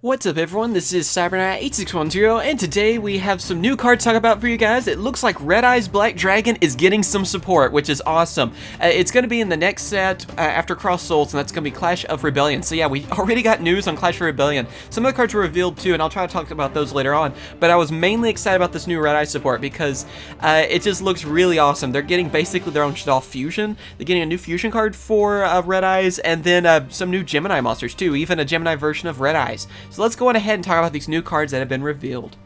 What's up everyone, this is CyberKnight 8610 and today we have some new cards to talk about for you guys. It looks like RedEyes Black Dragon is getting some support, which is awesome. It's going to be in the next set after Cross Souls, and that's going to be Clash of Rebellion. So yeah, we already got news on Clash of Rebellion. Some of the cards were revealed too, and I'll try to talk about those later on. But I was mainly excited about this new RedEyes support because it just looks really awesome. They're getting basically their own Shadal fusion. They're getting a new fusion card for RedEyes, and then some new Gemini monsters too, even a Gemini version of RedEyes. So let's go on ahead and talk about these new cards that have been revealed.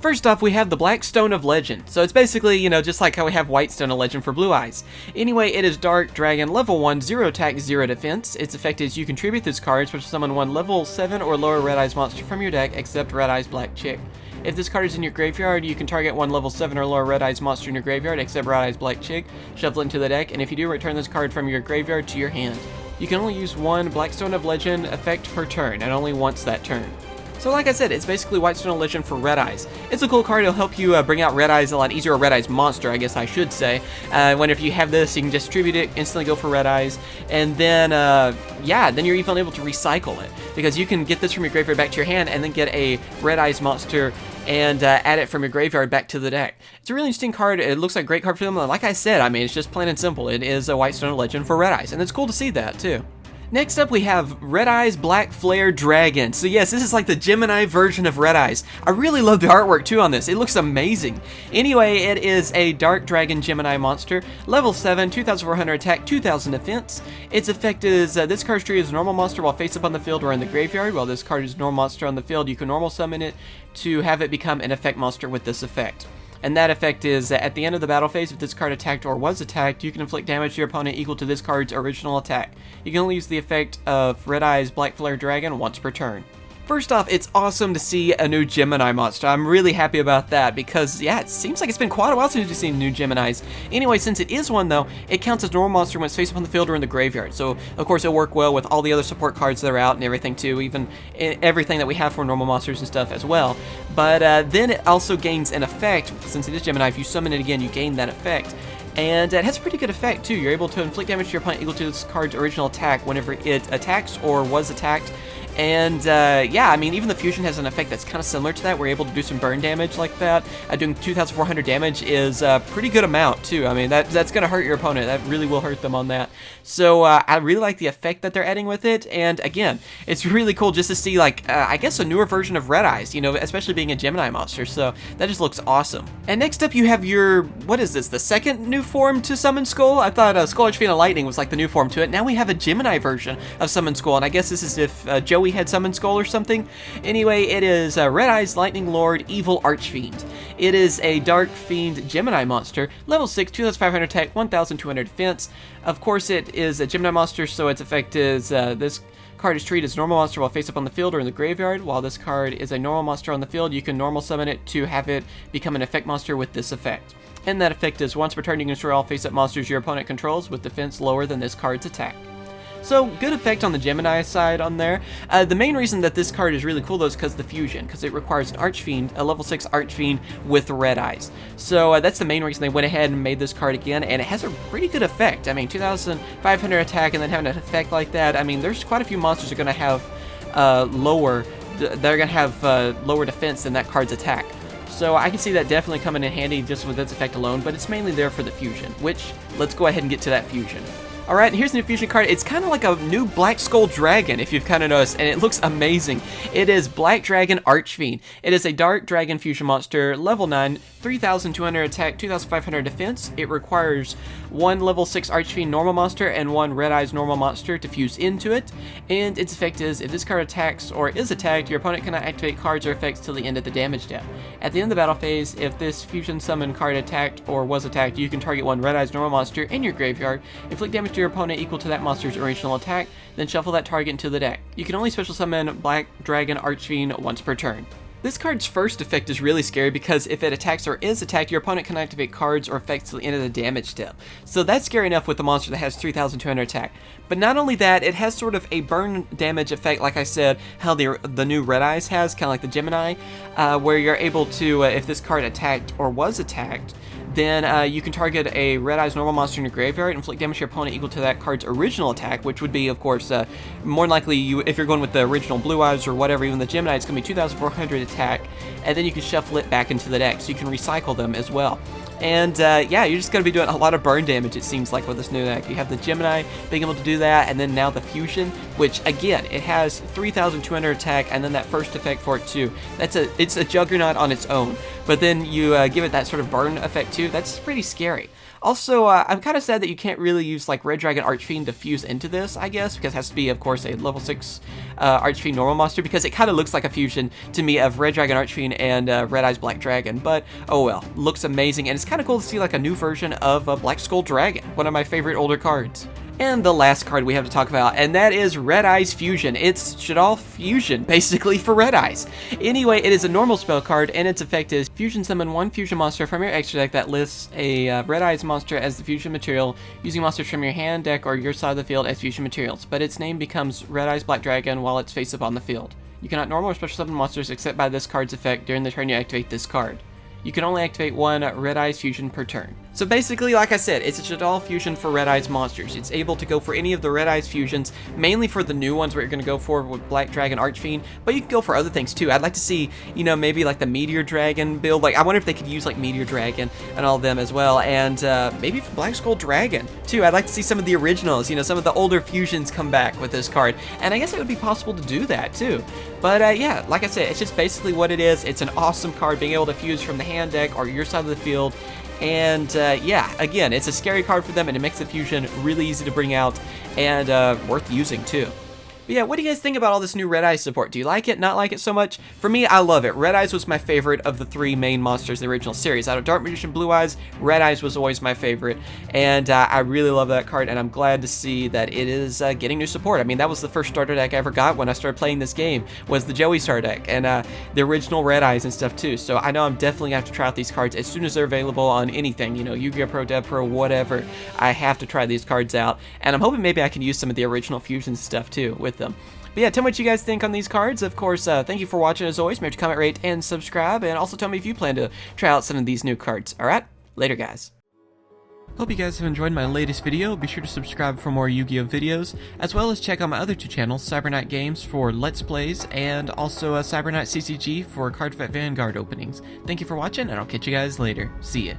First off, we have the Black Stone of Legend. So it's basically, you know, just like how we have White Stone of Legend for Blue Eyes. Anyway, it is Dark Dragon, level 1, 0 attack, 0 defense. Its effect is you can tribute this card, special summon one level 7 or lower RedEyes monster from your deck, except RedEyes Black Chick. If this card is in your graveyard, you can target one level 7 or lower RedEyes monster in your graveyard, except RedEyes Black Chick, shuffle it into the deck, and if you do, return this card from your graveyard to your hand. You can only use one Black Stone of Legend effect per turn, and only once that turn. So like I said, it's basically White Stone of Legend for RedEyes. It's a cool card. It'll help you bring out RedEyes a lot easier, or RedEyes monster, I guess I should say. Whenever you have this, you can just distribute it, instantly go for RedEyes, and then, yeah, then you're even able to recycle it. Because you can get this from your graveyard back to your hand, and then get a RedEyes monster and add it from your graveyard back to the deck. It's a really interesting card. It looks like a great card for them. Like I said, I mean, it's just plain and simple. It is a White Stone of Legend for RedEyes, and it's cool to see that, too. Next up, we have RedEyes Black Flare Dragon. So yes, this is like the Gemini version of RedEyes. I really love the artwork too on this. It looks amazing. Anyway, it is a Dark Dragon Gemini monster, level 7, 2400 attack, 2000 defense. Its effect is this card's treated as a normal monster while face up on the field or in the graveyard. While this card is a normal monster on the field, you can normal summon it to have it become an effect monster with this effect. And that effect is at the end of the battle phase, if this card attacked or was attacked, you can inflict damage to your opponent equal to this card's original attack. You can only use the effect of RedEyes Black Flare Dragon once per turn. First off, it's awesome to see a new Gemini monster. I'm really happy about that because, yeah, it seems like it's been quite a while since we've seen new Geminis. Anyway, since it is one, though, it counts as normal monster when it's face up on the field or in the graveyard. So, of course, it'll work well with all the other support cards that are out and everything, too, even everything that we have for normal monsters and stuff as well. But then it also gains an effect. Since it is Gemini, if you summon it again, you gain that effect. And it has a pretty good effect, too. You're able to inflict damage to your opponent equal to this card's original attack whenever it attacks or was attacked. And yeah, I mean, even the fusion has an effect that's kind of similar to that. We're able to do some burn damage like that. Doing 2,400 damage is a pretty good amount too. I mean, that's going to hurt your opponent. That really will hurt them on that. So I really like the effect that they're adding with it. And again, it's really cool just to see, like, I guess a newer version of RedEyes, you know, especially being a Gemini monster. So that just looks awesome. And next up you have your, what is this, the second new form to Summon Skull? I thought Skull Archfiend of Lightning was like the new form to it. Now we have a Gemini version of Summon Skull. And I guess this is if Joey had Summon Skull or something. Anyway, it is RedEyes Lightning Lord Evil Archfiend. It is a Dark Fiend Gemini monster, level 6, 2500 attack, 1200 defense. Of course, it is a Gemini monster, so its effect is this card is treated as a normal monster while face up on the field or in the graveyard. While this card is a normal monster on the field, you can normal summon it to have it become an effect monster with this effect. And that effect is once per turn you can destroy all face-up monsters your opponent controls with defense lower than this card's attack. So, good effect on the Gemini side on there. The main reason that this card is really cool, though, is because the fusion, because it requires an Archfiend, a level 6 Archfiend with RedEyes. So, that's the main reason they went ahead and made this card again, and it has a pretty good effect. I mean, 2,500 attack and then having an effect like that, I mean, there's quite a few monsters that are going to have lower defense than that card's attack. So I can see that definitely coming in handy just with its effect alone, but it's mainly there for the fusion, which, let's go ahead and get to that fusion. Alright, here's the new fusion card. It's kind of like a new Black Skull Dragon, if you've kind of noticed, and it looks amazing. It is Black Dragon Archfiend. It is a Dark Dragon fusion monster, level 9, 3,200 attack, 2,500 defense. It requires one level 6 Archfiend normal monster and one RedEyes normal monster to fuse into it. And its effect is, if this card attacks or is attacked, your opponent cannot activate cards or effects till the end of the damage step. At the end of the battle phase, if this fusion summon card attacked or was attacked, you can target one RedEyes normal monster in your graveyard, inflict damage to your opponent equal to that monster's original attack, then shuffle that target into the deck. You can only special summon Black Dragon Archfiend once per turn. This card's first effect is really scary because if it attacks or is attacked, your opponent can activate cards or effects till the end of the damage step. So that's scary enough with a monster that has 3,200 attack. But not only that, it has sort of a burn damage effect, like I said, how the new RedEyes has, kind of like the Gemini, where you're able to, if this card attacked or was attacked, then you can target a RedEyes normal monster in your graveyard, inflict damage to your opponent equal to that card's original attack, which would be, of course, more likely if you're going with the original Blue Eyes or whatever, even the Gemini, it's going to be 2,400 attack, and then you can shuffle it back into the deck, so you can recycle them as well. And yeah, you're just going to be doing a lot of burn damage, it seems like, with this new deck. You have the Gemini being able to do that, and then now the Fusion, which, again, it has 3,200 attack, and then that first effect for it, too. It's a Juggernaut on its own. But then you give it that sort of burn effect, too. That's pretty scary. Also, I'm kind of sad that you can't really use, like, Red Dragon Archfiend to fuse into this, I guess, because it has to be, of course, a level 6 Archfiend normal monster, because it kind of looks like a fusion to me of Red Dragon Archfiend and RedEyes Black Dragon, but oh well, looks amazing, and it's kind of cool to see, like, a new version of Black Skull Dragon, one of my favorite older cards. And the last card we have to talk about, and that is RedEyes Fusion. It's Shaddoll Fusion, basically, for RedEyes. Anyway, it is a normal spell card, and its effect is Fusion summon one fusion monster from your extra deck that lists a RedEyes monster as the fusion material, using monsters from your hand, deck, or your side of the field as fusion materials, but its name becomes RedEyes Black Dragon while it's face up on the field. You cannot normal or special summon monsters except by this card's effect during the turn you activate this card. You can only activate one RedEyes Fusion per turn. So basically, like I said, it's a Shaddoll Fusion for RedEyes monsters. It's able to go for any of the RedEyes fusions, mainly for the new ones where you're going to go for with Black Dragon Archfiend, but you can go for other things too. I'd like to see, you know, maybe like the Meteor Dragon build. Like, I wonder if they could use like Meteor Dragon and all of them as well, and maybe for Black Skull Dragon too. I'd like to see some of the originals, you know, some of the older fusions come back with this card, and I guess it would be possible to do that too. But yeah, like I said, it's just basically what it is. It's an awesome card, being able to fuse from the hand deck or your side of the field. And yeah, again, it's a scary card for them, and it makes the fusion really easy to bring out and worth using too. But yeah, what do you guys think about all this new RedEyes support? Do you like it, not like it so much? For me, I love it. RedEyes was my favorite of the three main monsters in the original series. Out of Dark Magician, Blue Eyes, RedEyes was always my favorite. And I really love that card, and I'm glad to see that it is getting new support. I mean, that was the first starter deck I ever got when I started playing this game, was the Joey starter deck, and the original RedEyes and stuff too. So I know I'm definitely going to have to try out these cards as soon as they're available on anything, you know, Yu-Gi-Oh! Pro, Dev Pro, whatever. I have to try these cards out, and I'm hoping maybe I can use some of the original fusion stuff too with them. But yeah, tell me what you guys think on these cards. Of course, thank you for watching as always. Make sure to comment, rate, and subscribe. And also tell me if you plan to try out some of these new cards. Alright, later guys. Hope you guys have enjoyed my latest video. Be sure to subscribe for more Yu-Gi-Oh! Videos, as well as check out my other two channels, CyberKnight Games for Let's Plays, and also CyberKnight CCG for Card Fight Vanguard openings. Thank you for watching, and I'll catch you guys later. See ya.